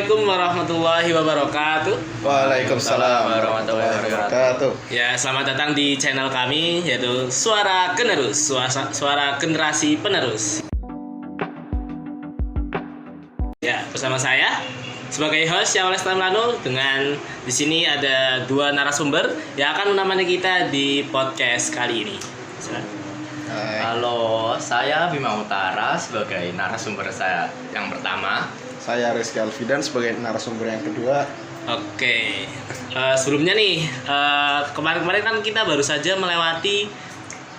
Assalamualaikum warahmatullahi wabarakatuh. Waalaikumsalam warahmatullahi wabarakatuh. Ya, selamat datang di channel kami yaitu Suara Generus, suara generasi penerus. Ya, bersama saya sebagai host Syawal Estamlano dengan di sini ada dua narasumber yang akan menemani kita di podcast kali ini. Silakan. Halo, saya Bima Utara sebagai narasumber saya yang pertama. Saya Rizky Alfidan sebagai narasumber yang kedua. Oke, sebelumnya nih kemarin-kemarin kan kita baru saja melewati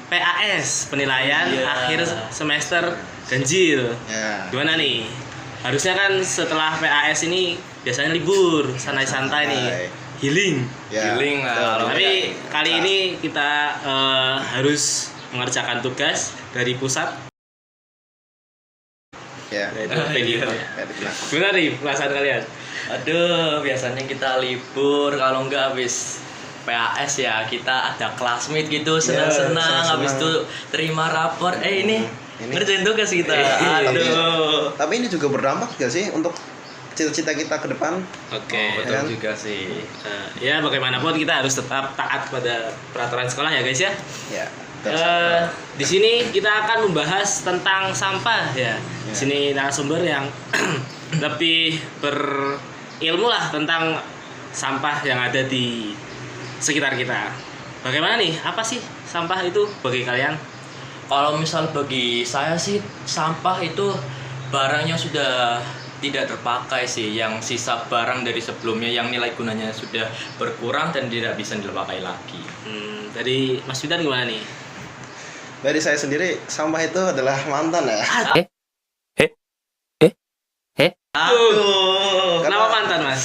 PAS, penilaian akhir semester ganjil. Gimana nih? Harusnya kan setelah PAS ini biasanya libur, santai-santai nih, healing. Healing lah. Tapi kali ini kita harus mengerjakan tugas dari pusat. Ya. Gimana nih perasaan kalian? Aduh, biasanya kita libur kalau nggak habis PAS ya kita ada classmate gitu senang-senang, habis itu terima rapor. Ini ngerjain tugas kita. Aduh. Tapi ini juga berdampak gak sih untuk cita-cita kita ke depan? Oke, betul juga sih. Ya bagaimanapun kita harus tetap taat pada peraturan sekolah ya guys ya. Ya. Di sini kita akan membahas tentang sampah ya. Di sini narasumber yang lebih berilmu lah tentang sampah yang ada di sekitar kita. Bagaimana nih? Apa sih sampah itu bagi kalian? Kalau misal bagi saya sih sampah itu barangnya sudah tidak terpakai sih, yang sisa barang dari sebelumnya yang nilai gunanya sudah berkurang dan tidak bisa dipakai lagi. Dari Mas Fidan gimana nih? Dari saya sendiri sampah itu adalah mantan ya. Aduh, kenapa mantan Mas?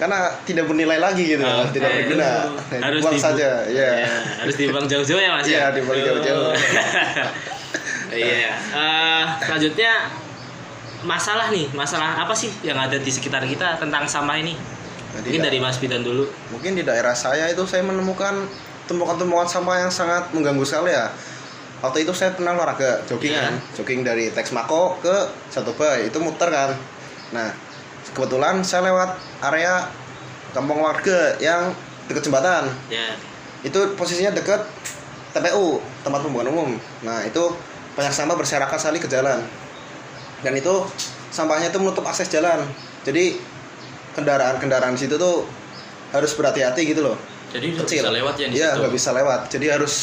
Karena tidak bernilai lagi gitu, tidak berguna. Harus dibuang saja, ya. Harus dibuang jauh-jauh ya Mas ya. Iya, dibuang jauh-jauh. Iya. Selanjutnya masalah apa sih yang ada di sekitar kita tentang sampah ini? Mungkin dari Mas Fidan dulu. Mungkin di daerah saya itu saya menemukan tumpukan-tumpukan sampah yang sangat mengganggu sekali ya. Waktu itu saya pernah olahraga jogging dari Texmaco ke Satobay, itu muter kan. Nah, kebetulan saya lewat area kampung warga yang dekat jembatan. Itu posisinya dekat TPU, tempat pembuangan umum. Nah, itu banyak sampah berserakan sekali ke jalan. Dan itu sampahnya itu menutup akses jalan. Jadi kendaraan di situ tuh harus berhati-hati gitu loh. Jadi nggak bisa lewat ya di situ. Iya, nggak bisa lewat. Jadi harus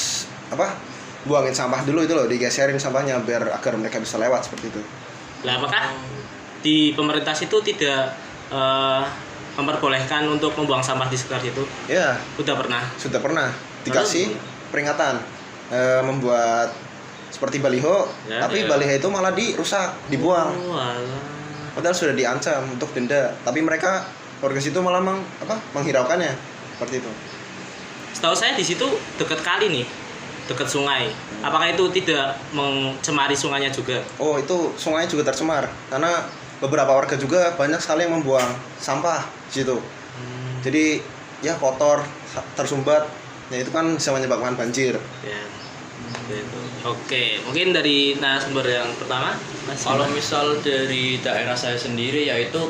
buangin sampah dulu itu loh, digeserin sampahnya biar agar mereka bisa lewat seperti itu. Lah, apakah di pemerintah situ tidak memperbolehkan untuk membuang sampah di sekitar situ? Iya. Sudah pernah dikasih peringatan membuat seperti baliho, tapi baliho itu malah dirusak, dibuang. Padahal sudah diancam untuk denda, tapi mereka warga situ malah menghiraukannya seperti itu. Setahu saya di situ dekat kali nih, dekat sungai. Apakah itu tidak mencemari sungainya juga? Oh, itu sungainya juga tercemar karena beberapa warga juga banyak sekali yang membuang sampah di situ. Jadi ya kotor, tersumbat, ya itu kan bisa menyebabkan banjir. Oke, mungkin dari narasumber yang pertama, Mas. Kalau misal dari daerah saya sendiri yaitu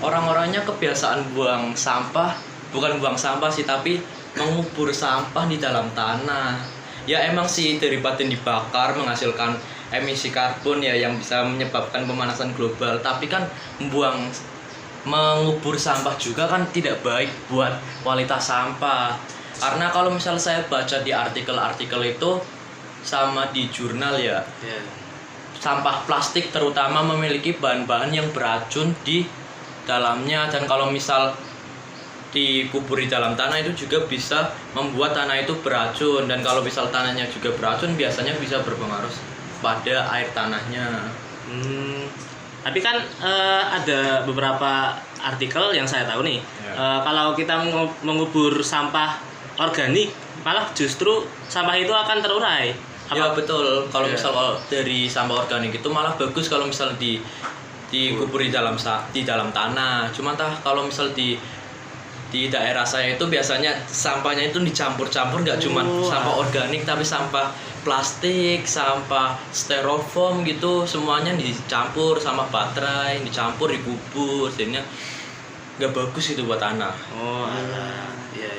orang-orangnya kebiasaan buang sampah, bukan buang sampah sih, tapi mengubur sampah di dalam tanah. Ya emang sih daripada dibakar menghasilkan emisi karbon ya yang bisa menyebabkan pemanasan global, tapi kan mengubur sampah juga kan tidak baik buat kualitas sampah. Karena kalau misal saya baca di artikel-artikel itu sama di jurnal sampah plastik terutama memiliki bahan-bahan yang beracun di dalamnya, dan kalau misal dikubur di dalam tanah itu juga bisa membuat tanah itu beracun, dan kalau misal tanahnya juga beracun biasanya bisa berpengaruh pada air tanahnya. Tapi kan ada beberapa artikel yang saya tahu nih, kalau kita mengubur sampah organik malah justru sampah itu akan terurai. Ya betul, kalau misal dari sampah organik itu malah bagus kalau misal dikubur di dalam tanah. Cuma kalau misal di daerah saya itu biasanya sampahnya itu dicampur-campur, nggak cuma sampah organik tapi sampah plastik, sampah styrofoam gitu, semuanya dicampur sama baterai, dicampur dikubur, jadinya nggak bagus itu buat tanah. Iya.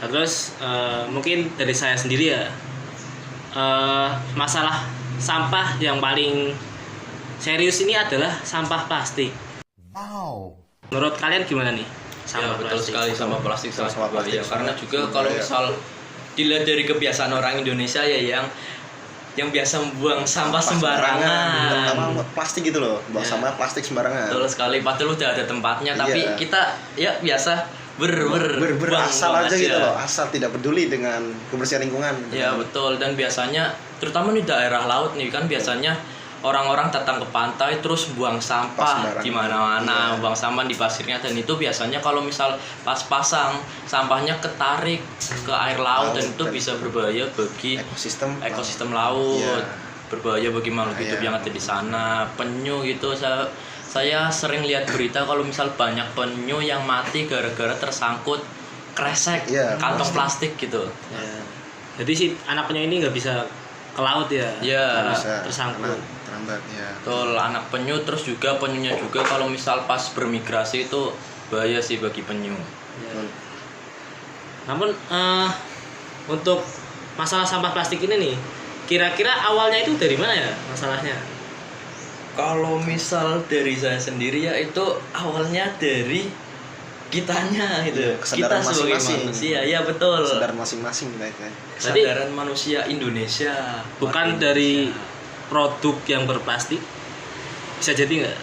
Nah, terus mungkin dari saya sendiri ya, masalah sampah yang paling serius ini adalah sampah plastik. Menurut kalian gimana nih? Ya betul plastik? sekali, sama plastik sangat Sama plastik berbahaya. Karena sangat juga berbahaya. kalau misal dilihat dari kebiasaan orang Indonesia ya yang biasa membuang sampah sembarangan. Terutama plastik gitu loh, buang Ya. sampah plastik sembarangan. Betul sekali, padahal udah ada tempatnya, tapi Iya. kita ya biasa Berasal buang aja gitu loh, asal tidak peduli dengan kebersihan lingkungan. Ya betul, dan biasanya terutama di daerah laut nih kan biasanya orang-orang datang ke pantai terus buang sampah Sembarangan. di mana-mana, Iya. buang sampah di pasirnya, dan itu biasanya kalau misal pas pasang sampahnya ketarik ke air laut dan itu dan bisa berbahaya bagi ekosistem laut. Iya. Berbahaya bagi makhluk hidup Iya. yang ada di sana, penyu gitu. Saya sering lihat berita kalau misal banyak penyu yang mati gara-gara tersangkut kresek Iya, kantong plastik gitu. Ya. Jadi si anak penyu ini nggak bisa ke laut ya? Ya, Bisa tersangkut. karena terambat ya. betul, anak penyu, terus juga penyunya juga kalau misal pas bermigrasi itu bahaya sih bagi penyu. Ya. Namun untuk masalah sampah plastik ini nih, kira-kira awalnya itu dari mana ya masalahnya? Kalau misal dari saya sendiri ya itu awalnya dari kitanya gitu. Iya, kesadaran Kita sebagai masing-masing. manusia, ya betul. Sadar masing-masing kita itu. Kesadaran manusia Indonesia. Bukan Warga dari Indonesia. produk yang berplastik? Bisa jadi nggak?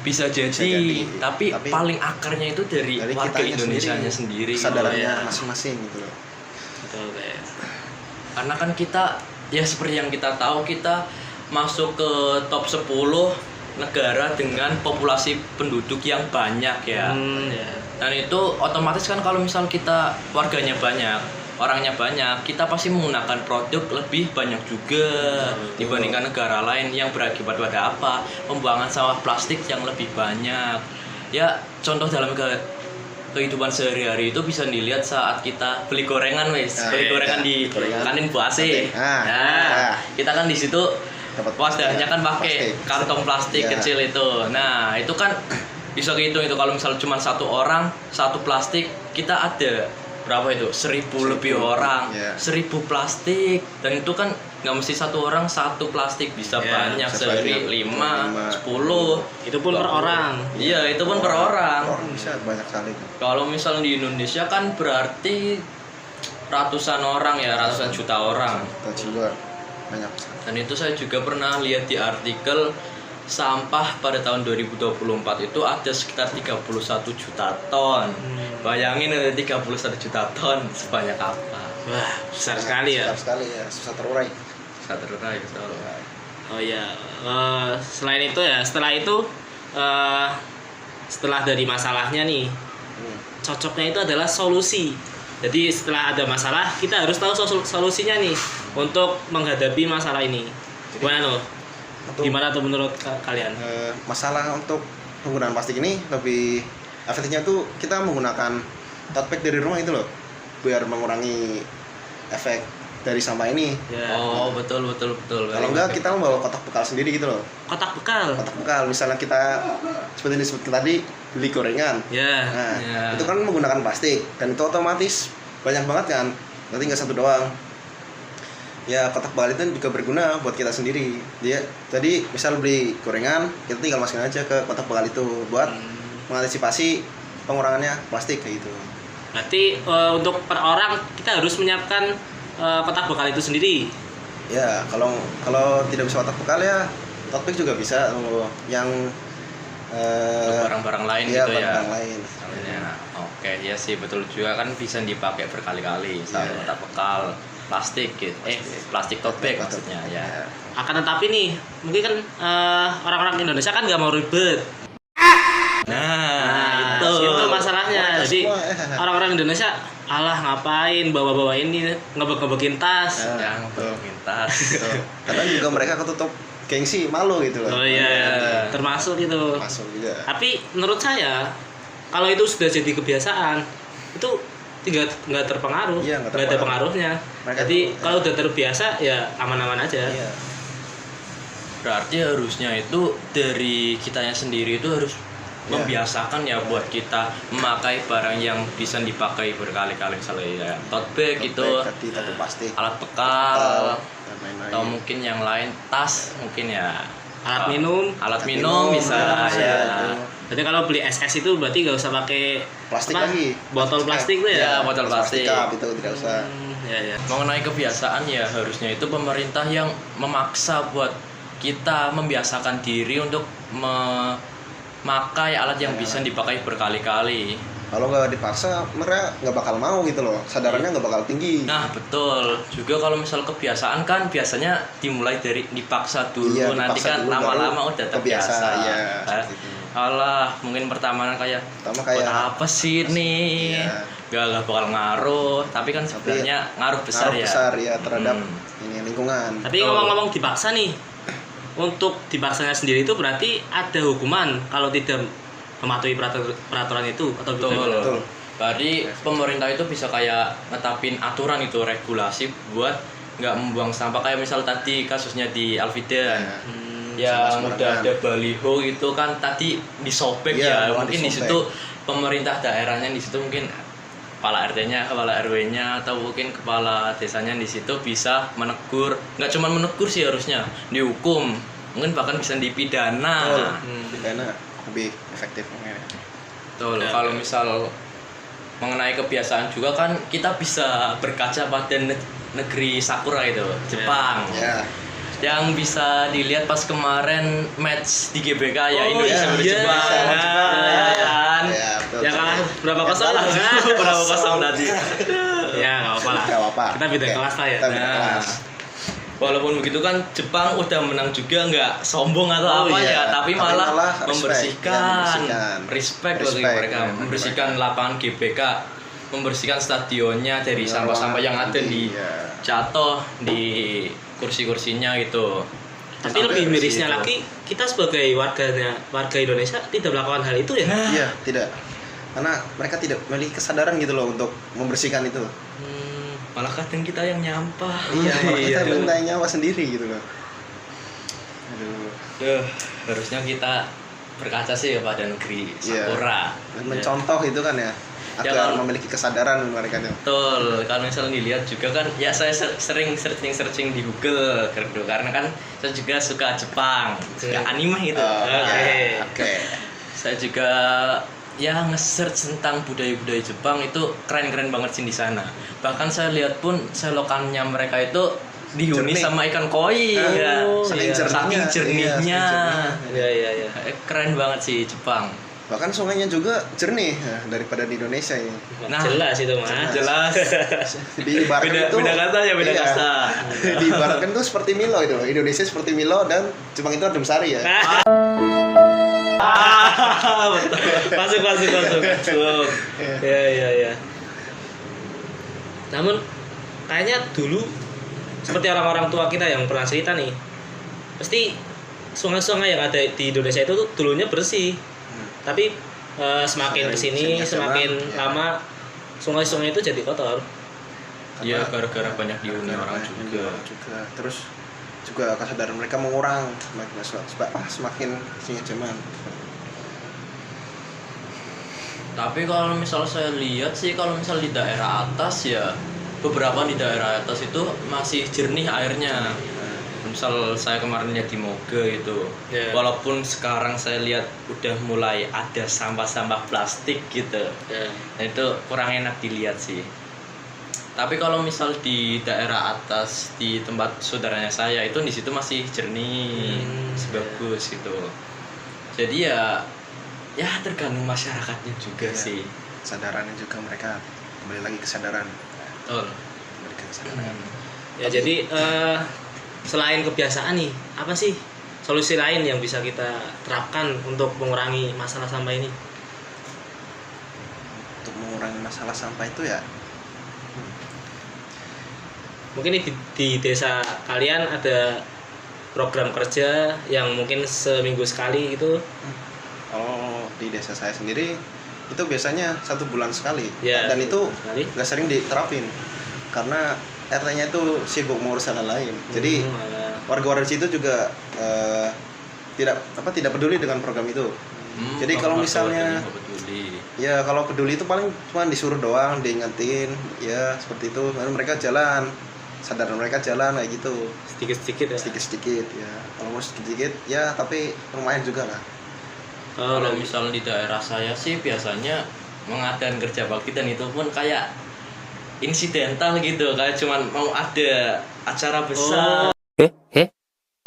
Bisa jadi, tapi tapi paling akarnya itu dari warga kitanya Indonesianya sendiri. Kesadarannya ya. masing-masing gitu loh. Betul kayak. Karena kan kita ya seperti yang kita tahu, kita masuk ke top 10 negara dengan populasi penduduk yang banyak ya. Ya. Dan itu otomatis kan kalau misal kita warganya banyak, orangnya banyak, kita pasti menggunakan produk lebih banyak juga dibandingkan negara lain, yang berakibat pada apa? Pembuangan sampah plastik yang lebih banyak. Ya, contoh dalam kehidupan sehari-hari itu bisa dilihat saat kita beli gorengan beli gorengan di gorengan. kantin Bu AC. Kantin. Nah, kita kan di situ Dapat wadahnya kan pakai plastik. kantong plastik Ya. kecil itu. Nah, itu kan bisa kehitung itu kalau misal cuma satu orang satu plastik, kita ada berapa itu? 1.000 lebih orang, Ya. 1.000 plastik, dan itu kan nggak mesti satu orang satu plastik, bisa Ya, banyak, bisa sehari banyak. 5, 5, 10. Itu pun per orang. Iya, itu pun per orang. Orang bisa banyak sekali. Kalau misal di Indonesia kan berarti ratusan orang ya, ratusan juta orang. Kita juga banyak sekali. Dan itu saya juga pernah lihat di artikel sampah pada tahun 2024 itu ada sekitar 31 juta ton. Bayangin ada 31 juta ton, sebanyak apa? Wah, besar sekali ya. Besar sekali ya, susah terurai. Saya terurai betul. Oh iya, selain itu ya, setelah itu setelah dari masalahnya nih, cocoknya itu adalah solusi. Jadi setelah ada masalah, kita harus tahu solusinya nih untuk menghadapi masalah ini. Gimana tuh? Gimana tuh menurut kalian? Masalah untuk penggunaan plastik ini lebih efektifnya tuh kita menggunakan tote bag dari rumah itu loh, biar mengurangi efek dari sampah ini. Ya. Oh, betul. Kalau enggak kita membawa kotak bekal sendiri gitu loh. Kotak bekal. Kotak bekal, misalnya kita seperti yang disebutkan tadi beli gorengan. Ya. Nah, Ya. itu kan menggunakan plastik dan itu otomatis banyak banget kan. Nanti nggak satu doang. Ya kotak bekal itu juga berguna buat kita sendiri. Jadi misal beli gorengan, kita tinggal masukin aja ke kotak bekal itu buat mengantisipasi pengurangannya plastik kayak gitu. Berarti untuk per orang kita harus menyiapkan kotak bekal itu sendiri. Ya kalau tidak bisa kotak bekal ya tote bag juga bisa. Yang Barang-barang lain ya, gitu ya. barang lain. Ya, oke, ya sih betul juga kan, bisa dipakai berkali-kali. Misalnya Iya. kotak bekal plastik gitu. Plastik tote bag Tote maksudnya bag, ya. Akan tetapi nih, mungkin kan orang-orang Indonesia kan nggak mau ribet. Nah, Itu masalahnya. Mereka Jadi semua, orang-orang Indonesia, alah ngapain bawa-bawa ini, ngebek-ngebekin tas. yang bermintas. Kadang juga mereka ketutup gengsi, malu gitu loh. Oh iya, termasuk itu. Masuk juga. Tapi menurut saya kalau itu sudah jadi kebiasaan itu nggak terpengaruh, Iya, nggak nggak ada pengaruhnya. Jadi kalau udah terbiasa ya aman-aman aja. Iya. Berarti harusnya itu dari kitanya sendiri itu harus membiasakan ya buat kita memakai barang yang bisa dipakai berkali-kali, misalnya ya tote bag gitu, tadi plastik, alat bekal, dan lain-lain. atau mungkin yang lain tas, mungkin ya Alat minum bisa ya. Jadi kalau beli SS itu berarti nggak usah pakai Plastik lagi. botol plastik tuh ya. Ya, botol plastik. Cup itu tidak usah. Ya. Mengenai kebiasaan ya harusnya itu pemerintah yang memaksa buat kita membiasakan diri untuk memakai alat yang bisa dipakai berkali-kali. Kalau nggak dipaksa, mereka nggak bakal mau gitu loh. Sadarannya nggak bakal tinggi. Nah betul. Juga kalau misal kebiasaan kan biasanya dimulai dari dipaksa dulu, Iya, nanti dipaksa kan dulu, lama-lama baru udah kebiasa, terbiasa. iya, Nah, seperti itu. alah, mungkin pertama kayak buat apa sih nih? Iya. Gak bakal ngaruh, tapi kan sebenarnya ngaruh besar ngaruh ya. besar ya terhadap ini lingkungan. Tapi ngomong-ngomong dipaksa nih, untuk dipaksanya sendiri itu berarti ada hukuman kalau tidak mematuhi peraturan itu atau Betul. Berarti pemerintah itu bisa kayak netapin aturan itu, regulasi buat nggak membuang sampah, kayak misal tadi kasusnya di Alfidan. Ya udah ada baliho itu kan tadi disobek ya, mungkin di situ pemerintah daerahnya di situ mungkin kepala RT-nya, kepala RW-nya atau mungkin kepala desanya di situ bisa menegur, nggak cuma menegur sih harusnya dihukum, mungkin bahkan bisa dipidana. Pidana lebih efektif. Betul. Kalau misal mengenai kebiasaan juga kan kita bisa berkaca pada negeri Sakura itu, Jepang. Ya. Yang bisa dilihat pas kemarin match di GBK ya, Indonesia versus Jepang. Ya, betul. Ya kalah berapa kosong lah? Berapa kosong tadi? Ya nggak apa-apa lah. Nggak apa-apa. Kita beda kelas lah ya. Kita beda Nah, kelas. walaupun begitu kan Jepang udah menang juga, nggak sombong atau apa ya, tapi malah membersihkan, respect bagi mereka, membersihkan lapangan GBK, membersihkan stadionnya dari sampah-sampah yang ada di jatuh di kursi-kursinya gitu. Tapi lebih mirisnya lagi, kita sebagai warga Indonesia tidak melakukan hal itu ya? Iya, tidak. Karena mereka tidak memiliki kesadaran gitu loh untuk membersihkan itu. Malah kadang kita yang nyampah. Iya, malah kita minta nyawa sendiri gitu loh. Aduh. Harusnya kita berkaca sih kepada negeri Sakura. Mencontoh itu kan ya, agar memiliki kesadaran mereka itu. Betul. Kalau misalnya dilihat juga kan, ya saya sering searching di Google karena kan saya juga suka Jepang, suka anime gitu. Oke. Saya juga ya nge-search tentang budaya-budaya Jepang itu keren-keren banget sih di sana. Bahkan saya lihat pun selokannya mereka itu dihuni sama ikan koi. Saking jernihnya. Iya. Keren banget sih Jepang. Bahkan sungainya juga jernih daripada di Indonesia ini. Nah, jelas itu mah. Jelas. Diibaratkan beda kata ya, beda kata. Diibaratkan tuh seperti Milo itu. Indonesia seperti Milo dan Jepang itu adem sari ya. Betul. Masuk. Ya. Namun kayaknya dulu seperti orang-orang tua kita yang pernah cerita nih, pasti sungai-sungai yang ada di Indonesia itu tuh dulunya bersih. Tapi semakin kesini semakin lama sungai-sungai itu jadi kotor. Iya, gara-gara banyak dihuni orang juga. Terus juga kesadaran mereka mengurang semakin sini zaman. Tapi kalau misal saya lihat sih, kalau misal di daerah atas ya, beberapa di daerah atas itu masih jernih airnya. Misal saya kemarin lihat di Moge itu, walaupun sekarang saya lihat udah mulai ada sampah-sampah plastik gitu, nah itu kurang enak dilihat sih. Tapi kalau misal di daerah atas di tempat saudaranya saya itu di situ masih jernih, bagus gitu. Jadi ya tergantung masyarakatnya juga sih. Kesadarannya juga mereka kembali lagi kesadaran. Betul. Ya jadi selain kebiasaan nih, apa sih solusi lain yang bisa kita terapkan untuk mengurangi masalah sampah ini? Untuk mengurangi masalah sampah itu ya, mungkin di desa kalian ada program kerja yang mungkin seminggu sekali gitu. kalau di desa saya sendiri itu biasanya 1 bulan sekali. Ya, Dan itu sekali. nggak sering diterapin karena RT-nya itu sibuk mengurus hal lain. Jadi warga-warga di situ juga tidak peduli dengan program itu. Jadi kalau misalnya ya kalau peduli itu paling cuma disuruh doang, diingetin, ya seperti itu. Lalu mereka jalan, sadar mereka jalan kayak gitu. Sedikit-sedikit ya. Sedikit-sedikit ya. Kalau mau sedikit ya tapi lumayan juga lah. Kalau misalnya di daerah saya sih biasanya mengadakan kerja bakti dan itu pun kayak insidental gitu, kayak cuman mau ada acara besar.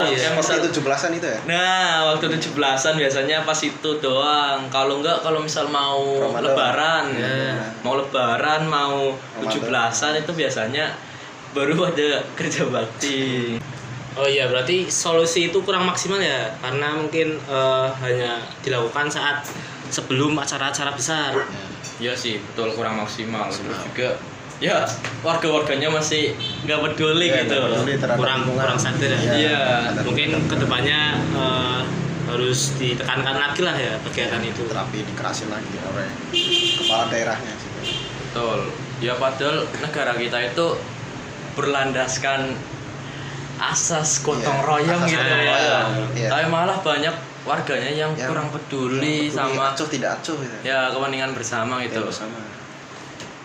Iya, Seperti 17-an itu ya? Nah, waktu 17-an biasanya pas itu doang. Kalau enggak, kalau misal mau Ramadan. lebaran, Ya. mau lebaran, mau Ramadan. 17-an itu biasanya baru ada kerja bakti. Oh iya, berarti solusi itu kurang maksimal ya, karena mungkin hanya dilakukan saat sebelum acara-acara besar. Iya sih, betul, kurang maksimal. Terus juga ya warga-warganya masih nggak peduli Ya, gitu. nggak peduli terhadap Kurang lingkungan. sadar ya. Iya. Mungkin kedepannya harus ditekankan lagi lah ya kegiatan itu. Terapi dikerasin lagi oleh kepala daerahnya sih. Betul. Ya padahal negara kita itu berlandaskan asas gotong Iya, royong asas gitu gotong ya. royong, iya. Tapi malah banyak warganya yang kurang peduli sama acuh tidak acuh gitu. ya kepentingan bersama gitu. Sama.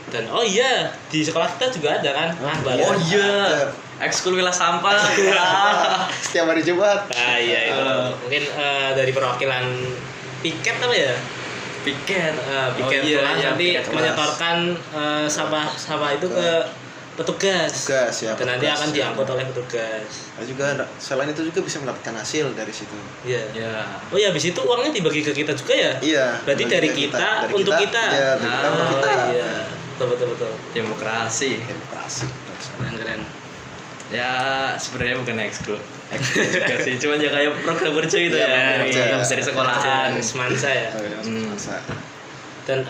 Dan oh iya, di sekolah kita juga ada kan Akbar. Oh iya, ekskul wilayah sampah. Setiap hari Jumat. Ah iya itu. Mungkin dari perwakilan piket apa ya? Piket. Piket Oh iya, kelas iya, nanti piket kelas. menyetorkan sampah itu ke petugas. Tugas ya. Dan nanti petugas, akan ya. diangkut oleh petugas. Nah, juga selain itu juga bisa mendapatkan hasil dari situ. Iya. Ya. Oh ya, habis itu uangnya dibagi ke kita juga ya? Iya. Berarti dari bagi kita dari untuk kita. Iya, dari kita untuk kita. Iya. Betul. Demokrasi. Demokrasi. Keren. Ya sebenarnya bukan ekskul. Ekskul juga sih, cuman ya kayak program kerja gitu Iya, ya. program Dari sekolahan. Semansa ya. Masa. Dan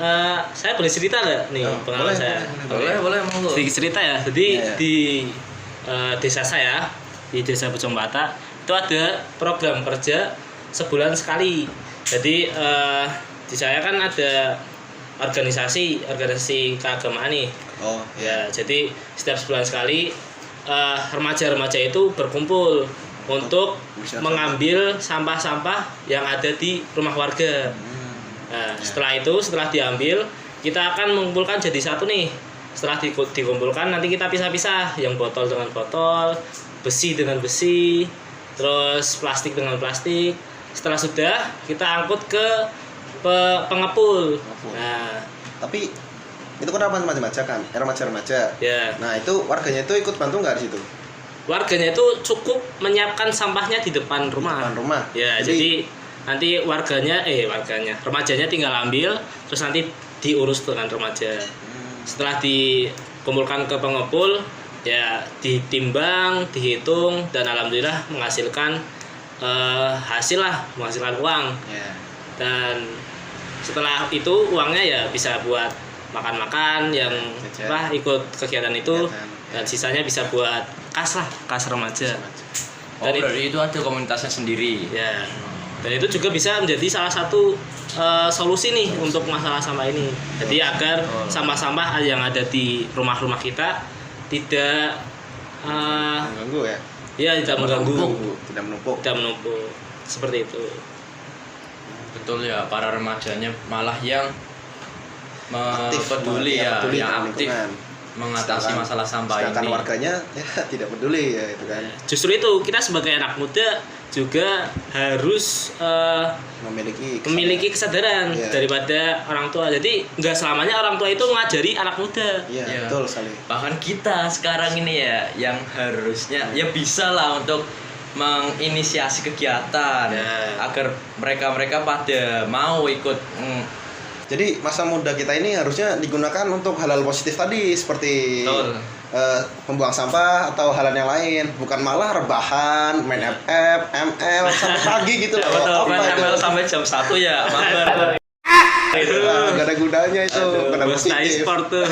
saya boleh cerita nggak nih Oh, pengalaman boleh, saya? Boleh monggo. Sedikit cerita ya. Jadi Iya. di desa saya, di desa Bojong Bata, itu ada program kerja sebulan sekali. Jadi di saya kan ada organisasi keagamaan nih. Oh, Ya, jadi setiap sebulan sekali remaja-remaja itu berkumpul untuk bisa mengambil sampah-sampah yang ada di rumah warga. Nah, setelah diambil, kita akan mengumpulkan jadi satu nih. Setelah dikumpulkan nanti kita pisah-pisah, yang botol dengan botol, besi dengan besi, terus plastik dengan plastik. Setelah sudah, kita angkut ke pengepul. Nah, Tapi itu kan remaja kan, remaja-remaja. ya. Nah, itu warganya itu ikut bantu nggak di situ? Warganya itu cukup menyiapkan sampahnya di depan rumah. Depan rumah. Ya, jadi nanti remajanya tinggal ambil, terus nanti diurus dengan remaja. Setelah dikumpulkan ke pengepul, ya ditimbang, dihitung, dan alhamdulillah menghasilkan menghasilkan uang. Ya. Dan setelah itu uangnya ya bisa buat makan-makan yang Jajan. ikut kegiatan itu, Jajan. dan sisanya bisa buat kas remaja. Oh, berarti itu ada komunitasnya sendiri. Ya. Dan itu juga bisa menjadi salah satu solusi nih untuk masalah sampah ini. Jadi agar sampah-sampah yang ada di rumah-rumah kita tidak Mengganggu ya. ya tidak mengganggu, Tidak menumpuk. tidak menumpuk. Seperti itu. Betul ya, para remajanya malah yang peduli Yang ya, peduli yang dengan aktif lingkungan. mengatasi Sedangkan- masalah sampah sedangkan ini. warganya ya tidak peduli ya itu kan. Justru itu kita sebagai anak muda juga harus memiliki kesadaran Iya. daripada orang tua. Jadi nggak selamanya orang tua itu mengajari anak muda. Iya, Ya. betul sekali. Bahkan kita sekarang ini ya yang harusnya ya bisa lah untuk menginisiasi kegiatan Iya. agar mereka pada mau ikut. Jadi masa muda kita ini harusnya digunakan untuk hal-hal positif tadi seperti Betul. membuang sampah atau hal yang lain, bukan malah rebahan, main FF, ML sampai pagi gitu loh. Betul, Apa main itu? ML sampai jam 1 ya, mabar. Nah, gak ada gunanya itu, gak ada Bos positif. sport tuh.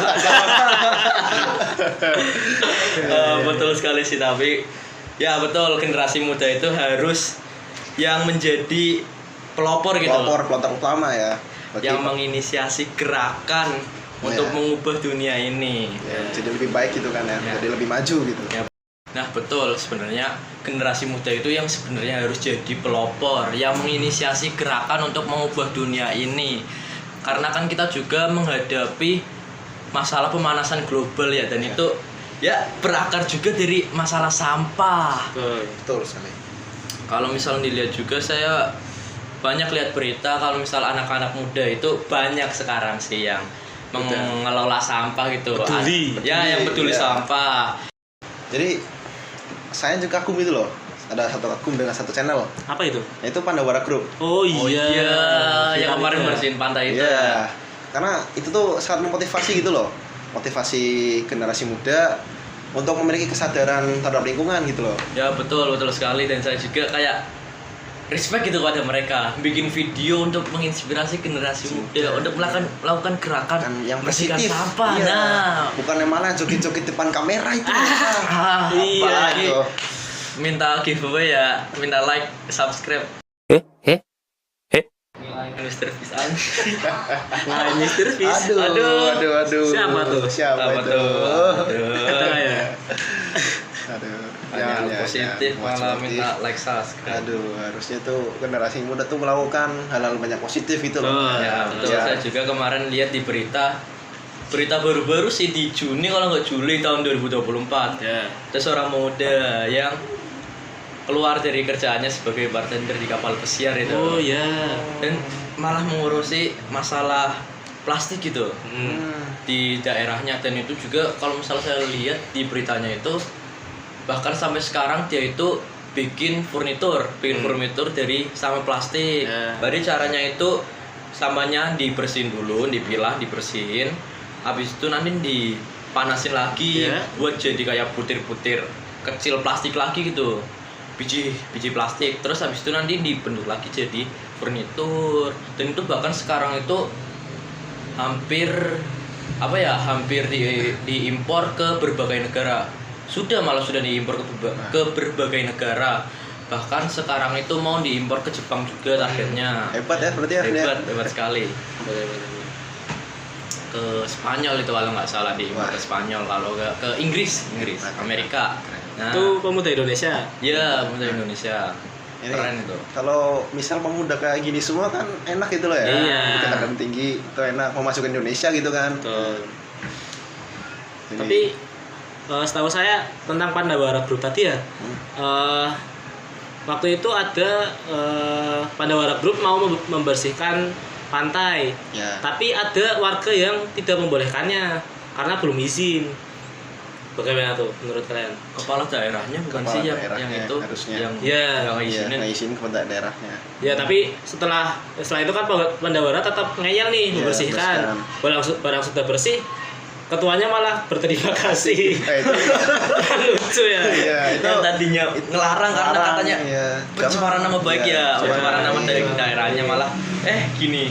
Betul sekali sih, tapi ya betul, generasi muda itu harus yang menjadi pelopor gitu. Pelopor utama ya. yang menginisiasi gerakan untuk mengubah dunia ini. Jadi lebih baik gitu kan ya, jadi lebih maju gitu. Nah betul, sebenarnya generasi muda itu yang sebenarnya harus jadi pelopor yang menginisiasi gerakan untuk mengubah dunia ini. Karena kan kita juga menghadapi masalah pemanasan global ya, dan itu ya berakar juga dari masalah sampah. Betul sekali. Kalau misalnya dilihat juga, saya banyak lihat berita kalau misal anak-anak muda itu banyak sekarang sih yang mengelola sampah gitu. Peduli. Yang peduli sampah. Jadi saya juga kagum itu loh. Ada satu kagum dengan satu channel. Apa itu? Itu Pandawara Group. Oh iya. Yang kemarin bersihin pantai itu. Iya. Karena itu tuh sangat memotivasi gitu loh. Motivasi generasi muda untuk memiliki kesadaran terhadap lingkungan gitu loh. Ya betul sekali, dan saya juga kayak respect gitu kepada mereka, bikin video untuk menginspirasi generasi muda untuk melakukan gerakan yang bersihkan positif. sampah. Iya. Nah, bukan yang malah joget-joget depan kamera itu. iya. Apalagi Minta giveaway ya, minta like, subscribe. Mr. Fisan. Nah, Mr. Fish. Aduh. Siapa tuh? Siapa itu? Kata ya. Aduh. Hanya Jangan, positif malah minta like, subscribe. Aduh, harusnya tuh generasi muda tuh melakukan hal-hal banyak positif gitu loh. Ya betul. Ya. Saya juga kemarin lihat di berita baru-baru sih di Juni kalau nggak Juli tahun 2024. Ya. Ada seorang muda yang keluar dari kerjaannya sebagai bartender di kapal pesiar itu. Oh ya. Dan malah mengurusi masalah plastik gitu di daerahnya, dan itu juga kalau misalnya saya lihat di beritanya itu bahkan sampai sekarang dia itu bikin furnitur dari sampah plastik. Jadi caranya itu sampahnya dibersihin dulu, dipilah, dibersihin, habis itu nanti dipanasin lagi buat jadi kayak butir-butir kecil plastik lagi gitu, biji plastik, terus habis itu nanti dibentuk lagi jadi furnitur. Dan itu bahkan sekarang itu hampir diimpor ke berbagai negara. Sudah diimpor ke berbagai negara. Bahkan sekarang itu mau diimpor ke Jepang juga targetnya. Hebat ya berarti ya. Hebat sekali. Ke Spanyol itu kalau nggak salah diimpor ke Spanyol, kalau nggak ke Inggris, Amerika. Nah, itu pemuda Indonesia. Iya, pemuda Indonesia. Ini, keren itu. Kalau misal pemuda kayak gini semua kan enak gitu loh ya. Iya. Ketegangan tinggi itu enak, mau masuk ke Indonesia gitu kan. Betul. Jadi, Tapi setahu saya tentang Pandawara Group tadi ya, waktu itu ada Pandawara Group mau membersihkan pantai, tapi ada warga yang tidak membolehkannya karena belum izin. Bagaimana tuh menurut kalian? Kepala daerahnya bukan sih yang itu harusnya. yang izin kepada daerahnya. Ya, tapi setelah itu kan Pandawara tetap ngeyel nih membersihkan. Barang sudah bersih, ketuanya malah berterima kasih. Itu lucu ya. Iya, itu yang tadinya ngelarang karena katanya pencemaran nama baik pencemaran nama dari daerahnya, malah gini.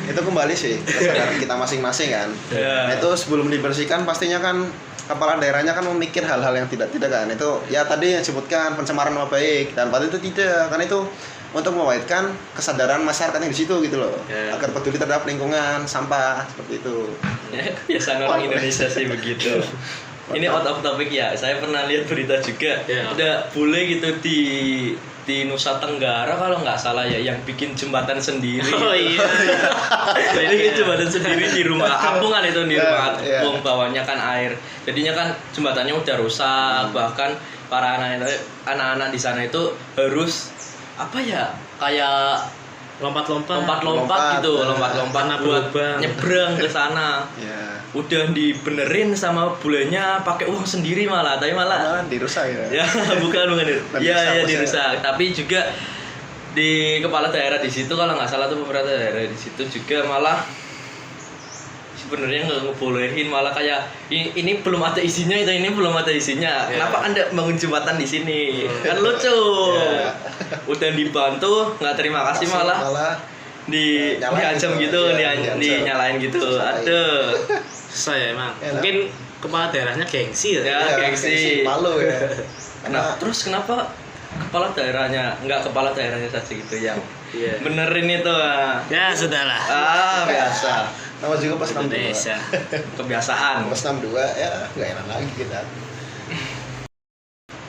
Itu kembali sih kesadaran kita masing-masing kan. Nah, itu sebelum dibersihkan pastinya kan kepala daerahnya kan memikir hal-hal yang tidak kan. Itu ya tadi yang disebutkan pencemaran nama baik, dan pada itu tidak, karena itu untuk mewujudkan kesadaran masyarakat yang di situ gitu loh, agar peduli terhadap lingkungan, sampah seperti itu. Kebiasaan orang Indonesia sih begitu. Ini out of topic ya. Saya pernah lihat berita juga. Ada bule gitu di Nusa Tenggara kalau nggak salah ya, yang bikin jembatan sendiri. Oh iya. Bikin jembatan sendiri di rumah apung kan, itu di rumah apung, bawahnya kan air. Jadinya kan jembatannya udah rusak, bahkan para anak-anak di sana itu harus kayak lompat-lompat gitu, buat nyebrang ke sana. Udah dibenerin sama bulenya pakai uang sendiri tapi malah dirusak ya. Ya, bukan. Ya dirusak. Tapi juga di kepala daerah di situ kalau nggak salah tuh, beberapa daerah di situ juga malah sebenarnya nggak ngebolehin, malah kayak ini belum ada isinya, kenapa Anda bangun jembatan di sini? Kan lucu. Udah dibantu nggak terima kasih, malah diancam gitu, dinyalain gitu. Aduh, saya emang mungkin kepala daerahnya gengsi ya. Gengsi. Malu ya. Terus kenapa kepala daerahnya, enggak kepala daerahnya saja gitu yang Iya. benerin itu. Ya sudahlah. Biasa. Nama juga pas 62. Indonesia. Kebiasaan. Pas 62 ya nggak enak lagi kita.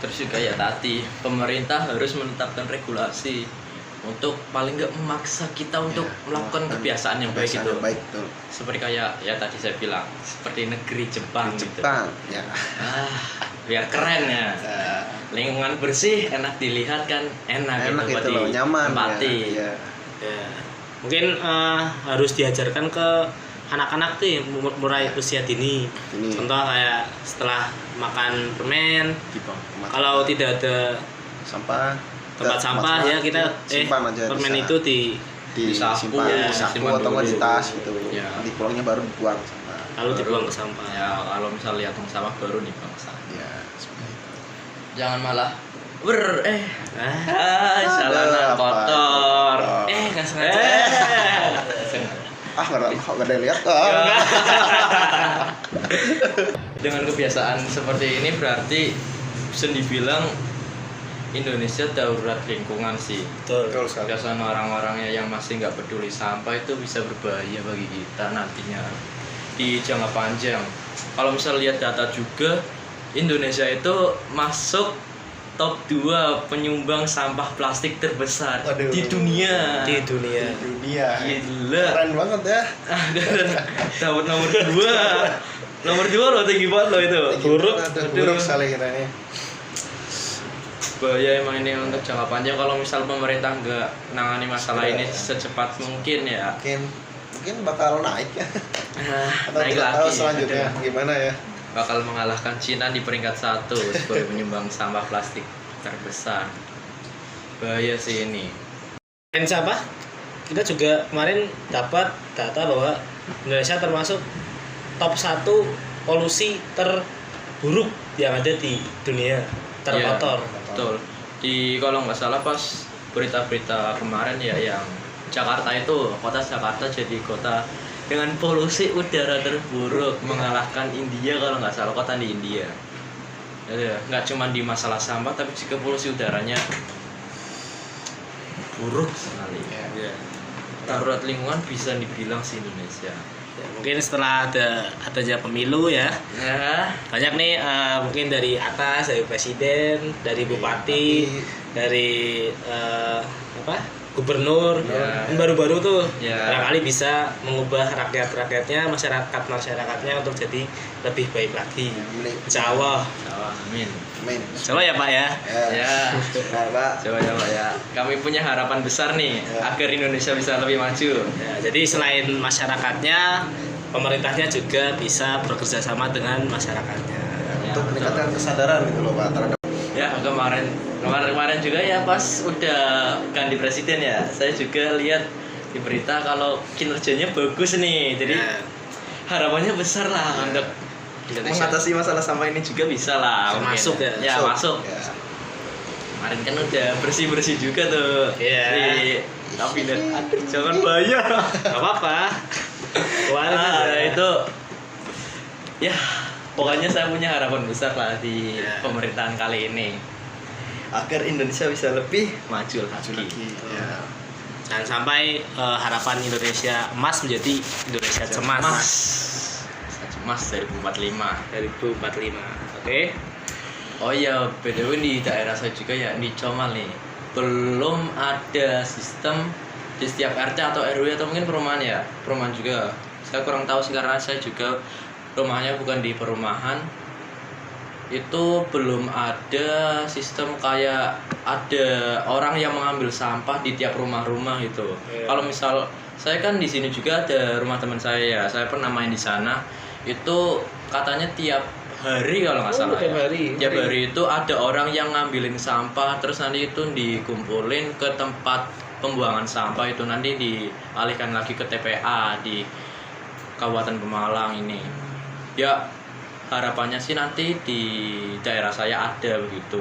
Terus juga ya tadi pemerintah harus menetapkan regulasi untuk paling nggak memaksa kita untuk melakukan kebiasaan yang baik Kebiasaan itu. yang baik tuh. Seperti kayak ya tadi saya bilang seperti negeri Jepang gitu. Jepang ya. Biar keren ya. Lingkungan bersih, enak dilihat kan, enak Enak gitu, itu loh, nyaman tempati. ya. Ya. Mungkin harus diajarkan ke anak-anak tuh yang mulai usia dini. Contoh kayak setelah makan permen, kalau tidak ada Sampah tempat sampah ya kita simpan aja permen bisa. itu Di saku, ya, di saku simpan atau nggak di dulu. tas gitu. Ya. Di pulangnya baru dibuang sampah. lalu dibuang ke sampah. Ya kalau misal lihat tong sampah baru dibuang sana. Ya, seperti itu. Jangan malah Apa? jalanan kotor. Nggak sengaja. Nggak ada yang lihat. Dengan kebiasaan seperti ini berarti bisa dibilang Indonesia darurat lingkungan sih. Betul sekali. Kebiasaan orang-orangnya yang masih nggak peduli sampah itu bisa berbahaya bagi kita nantinya di jangka panjang. Kalau misal lihat data juga, Indonesia itu masuk top 2 penyumbang sampah plastik terbesar Waduh. di dunia. Di dunia. Dunia. Gila. Keren banget ya. Dapat nomor 2. Nomor 2 loh, tinggi banget loh itu. Buruk. Aduh. Buruk sekali kita ini. Bahaya emang ini untuk jangka panjang kalau misal pemerintah nggak nangani masalah ini secepat mungkin ya. Mungkin bakal naik ya. Atau Naik tidak tahu lagi. selanjutnya gimana ya. Bakal mengalahkan Cina di peringkat 1 sebagai penyumbang sampah plastik terbesar. Bahaya sih ini. Dan siapa? Kita juga kemarin dapat data bahwa Indonesia termasuk top 1 polusi terburuk yang ada di dunia, terkotor. Iya, betul. Di kalau nggak salah pas berita-berita kemarin ya yang Jakarta itu, kota Jakarta jadi kota dengan polusi udara terburuk, mengalahkan India kalau nggak salah, kota di India. Ya, nggak cuma di masalah sampah tapi juga polusi udaranya buruk sekali. Ya. Darurat lingkungan bisa dibilang sih Indonesia. Ya, mungkin setelah adanya pemilu ya, Ya, banyak nih mungkin dari atas, dari presiden, dari bupati, dari gubernur. Ya. Yang baru-baru tuh Ya. barangkali bisa mengubah rakyatnya, masyarakatnya untuk jadi lebih baik lagi. Insya Allah. amin. Amin. Insya Allah ya Pak ya. Ya. Nah, Pak. Coba ya. Kami punya harapan besar nih agar Indonesia bisa lebih maju. Ya, jadi selain masyarakatnya, pemerintahnya juga bisa bekerja sama dengan masyarakatnya. Ya, Untuk betul. meningkatkan kesadaran gitu loh Pak terhadap Ya kemarin juga ya pas udah ganti presiden ya, saya juga lihat di berita kalau kinerjanya bagus nih. Jadi Ya. harapannya besar lah untuk Indonesia. mengatasi masalah sampah ini juga bisa lah. mungkin. Masuk ya? Ya masuk. Ya. Kemarin kan udah bersih juga tuh Iya. di kabinet. Aduh, jangan bahaya. Gak apa-apa. Keluarin aja. Itu ya pokoknya saya punya harapan besar lah di Ya. pemerintahan kali ini agar Indonesia bisa lebih maju lagi. Ya. Jangan sampai harapan Indonesia emas menjadi Indonesia cemas. Mas 2045. 2045. Oke. Oh iya, BTW di daerah saya juga ya di Comal nih belum ada sistem di setiap RT atau RW atau mungkin perumahan ya, perumahan juga. Saya kurang tahu sih karena saya juga rumahnya bukan di perumahan. Itu belum ada sistem kayak ada orang yang mengambil sampah di tiap rumah-rumah gitu. Iya. Kalau misal saya kan di sini juga ada rumah teman saya ya, saya pernah main di sana. Itu katanya tiap hari kalau nggak salah tiap ya. hari. Tiap hari itu ada orang yang ngambilin sampah terus nanti itu dikumpulin ke tempat pembuangan sampah itu nanti dialihkan lagi ke TPA di Kabupaten Pemalang ini. Ya harapannya sih nanti di daerah saya ada begitu.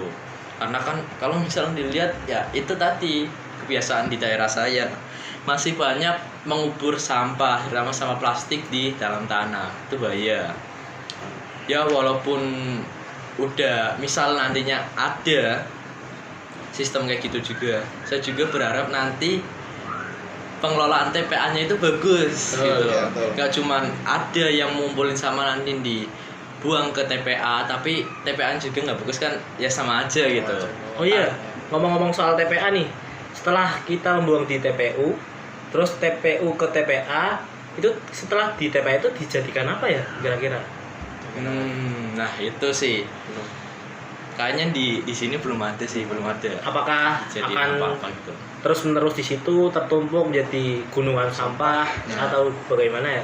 Karena kan kalau misalnya dilihat ya itu tadi kebiasaan di daerah saya masih banyak mengubur sampah terutama sampah plastik di dalam tanah. Itu bahaya. Ya walaupun udah misal nantinya ada sistem kayak gitu juga. Saya juga berharap nanti pengelolaan TPA-nya itu bagus gitu. Iya, betul. Gak cuman ada yang ngumpulin sama nanti dibuang ke TPA, tapi TPA juga nggak bagus kan, ya sama aja gitu. Oh iya, ngomong-ngomong soal TPA nih, setelah kita membuang di TPU, terus TPU ke TPA, itu setelah di TPA itu dijadikan apa ya kira-kira? Nah itu sih kayaknya di sini belum ada sih, belum ada. Apakah Jadi akan apa gitu. terus menerus di situ tertumpuk menjadi gunungan sampah atau bagaimana ya?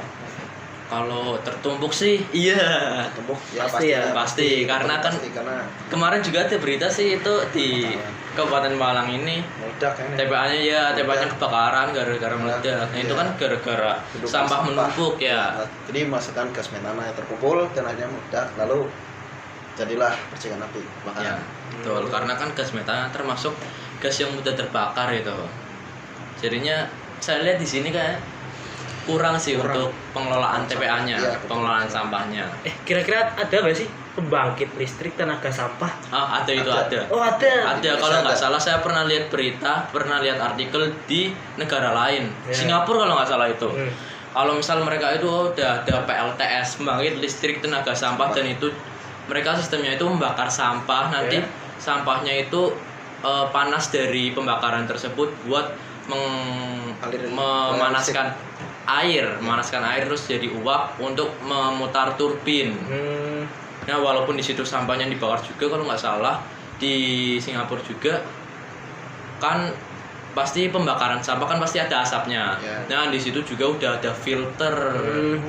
Kalau tertumpuk sih iya. Tumpuk Pasti ya, pasti. Karena kan karena kemarin juga ada berita sih itu di Kabupaten Malang ini meledak kan. TPA-nya ya, TPA-nya kebakaran gara-gara meledak. Nah, itu kan gara-gara sampah menumpuk ya. Jadi masukkan gas metana yang terkumpul dan akhirnya meledak, lalu jadilah percikan api Ya, kebakaran. betul. Karena kan gas metana termasuk gas yang mudah terbakar itu. Jadinya saya lihat di sini kayak kurang sih untuk pengelolaan TPA-nya, Iya, pengelolaan sampahnya. Kira-kira ada nggak sih pembangkit listrik tenaga sampah? Ada itu ada. Oh ada. Ada, kalau nggak salah saya pernah lihat berita, pernah lihat artikel di negara lain, Ya. Singapura kalau nggak salah itu. Hmm. Kalau misal mereka itu udah ada PLTS, pembangkit listrik tenaga sampah, dan itu mereka sistemnya itu membakar sampah, nanti Ya. sampahnya itu panas dari pembakaran tersebut buat memanaskan air terus jadi uap untuk memutar turbin. Nah, walaupun di situ sampahnya dibakar juga kalau nggak salah di Singapura juga kan pasti pembakaran sampah kan pasti ada asapnya. Ya. Nah, di situ juga udah ada filter.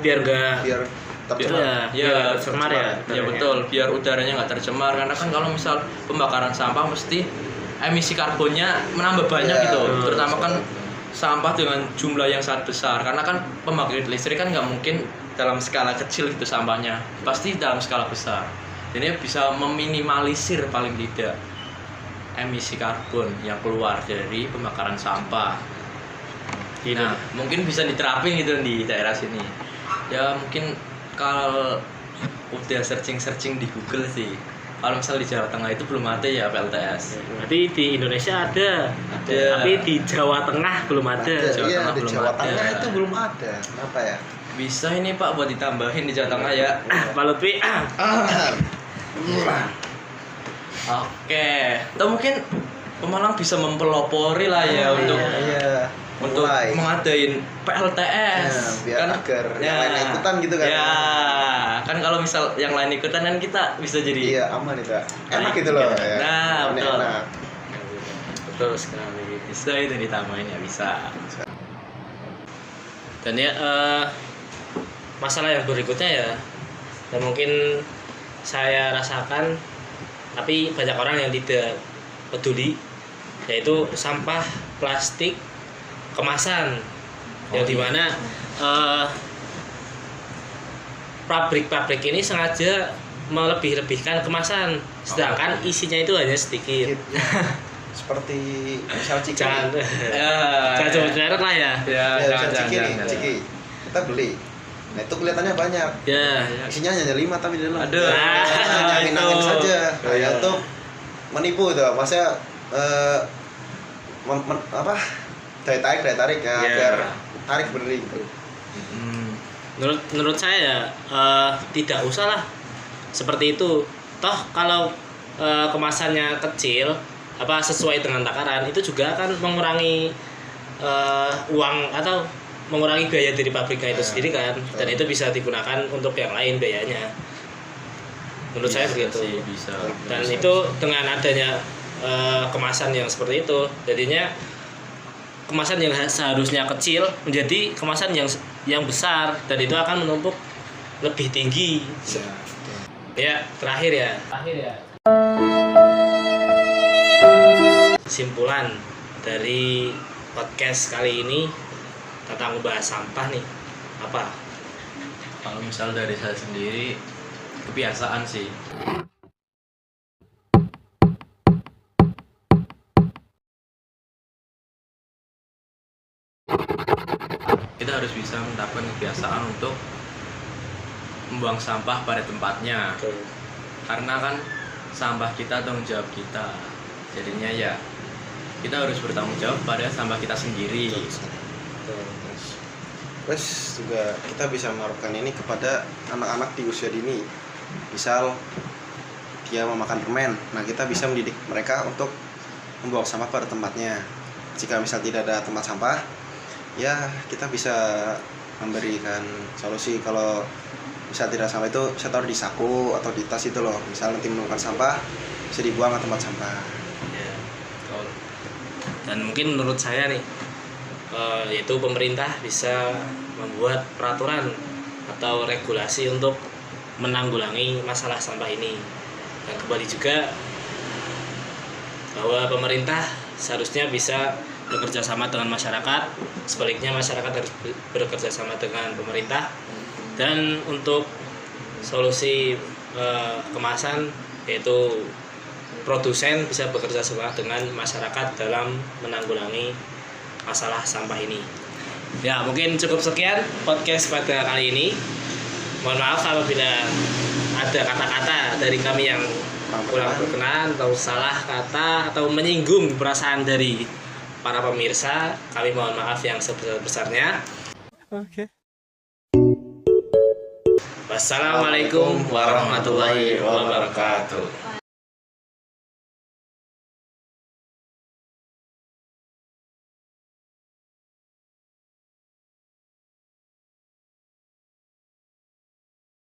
Biar nggak Biar tercemar. Ya, tercemar ya. ya betul, biar udaranya nggak tercemar, karena kan kalau misal pembakaran sampah mesti emisi karbonnya menambah banyak Ya, gitu, betul, terutama kan betul. sampah dengan jumlah yang sangat besar, karena kan pembangkit listrik kan nggak mungkin dalam skala kecil gitu sampahnya, pasti dalam skala besar. Jadi bisa meminimalisir paling tidak emisi karbon yang keluar dari pembakaran sampah. Nah, mungkin bisa diterapin gitu di daerah sini. Ya mungkin kalau udah searching di Google sih. Kalau misal di Jawa Tengah itu belum ada ya PLTS. Berarti di Indonesia ada. Tapi di Jawa Tengah belum ada. Jawa Iya, Tengah di belum Jawa ada. Tengah itu belum ada. Kenapa ya? Bisa ini Pak buat ditambahin di Jawa Tengah ya. Pak Lutfi, Oke. Atau mungkin Pemalang bisa mempelopori lah ya untuk mulai. mengadain PLTS Ya, biar agar yang lain ikutan gitu kan. Ya, kan kalau misal yang lain ikutan kan kita bisa jadi Iya, aman itu. Enak gitu loh ya. Nah, Ini betul. enak. betul sekali. Bisa itu ditambahin ya bisa. Dan ya masalah yang berikutnya ya, dan mungkin saya rasakan, tapi banyak orang yang tidak peduli, yaitu sampah plastik kemasan, yang dimana pabrik-pabrik ini sengaja melebih-lebihkan kemasan, sedangkan isinya itu hanya sedikit. Seperti misal Ciki. Jangan Ya, sebut merek lah ya. Ya, Ya, jangan, Ciki nih, jangan. Ciki. Kita beli. Nah, itu kelihatannya banyak. Ya, Isinya hanya 5 tapi di dalam. Aduh. Angin Itu. saja. Nah, Iya. itu menipu itu. Maksudnya daya tarik ya, Iya. biar tarik berdiri gitu. Hmm. menurut saya tidak usah lah seperti itu. Toh kalau kemasannya kecil, sesuai dengan takaran, itu juga akan mengurangi uang atau mengurangi biaya dari pabriknya itu sendiri kan, dan itu bisa digunakan untuk yang lain biayanya. Menurut saya begitu. Sih, bisa. Dan itu dengan adanya kemasan yang seperti itu, jadinya kemasan yang seharusnya kecil menjadi kemasan yang besar, dan itu akan menumpuk lebih tinggi. Ya, terakhir ya. Kesimpulan dari podcast kali ini tentang membahas sampah nih, apa? Kalau misal dari saya sendiri, kebiasaan sih. Kita harus bisa menetapkan kebiasaan untuk membuang sampah pada tempatnya. Karena kan sampah kita tanggung jawab kita. Jadinya ya kita harus bertanggung jawab pada sampah kita sendiri. Terus juga kita bisa menerapkan ini kepada anak-anak di usia dini. Misal dia memakan permen, nah kita bisa mendidik mereka untuk membuang sampah pada tempatnya. Jika misal tidak ada tempat sampah, ya kita bisa memberikan solusi. Kalau misal tidak sampah itu bisa taruh di saku atau di tas itu loh. Misal nanti menemukan sampah bisa dibuang ke tempat sampah. Ya, betul. Dan mungkin menurut saya nih, yaitu pemerintah bisa membuat peraturan atau regulasi untuk menanggulangi masalah sampah ini. Dan kembali juga bahwa pemerintah seharusnya bisa bekerja sama dengan masyarakat, sebaliknya masyarakat harus bekerja sama dengan pemerintah. Dan untuk solusi kemasan, yaitu produsen bisa bekerja sama dengan masyarakat dalam menanggulangi masalah sampah ini. Ya, mungkin cukup sekian podcast pada kali ini. Mohon maaf apabila ada kata-kata dari kami yang kurang berkenan atau salah kata atau menyinggung perasaan dari para pemirsa. Kami mohon maaf yang sebesar-besarnya. Oke. Wassalamualaikum warahmatullahi wabarakatuh.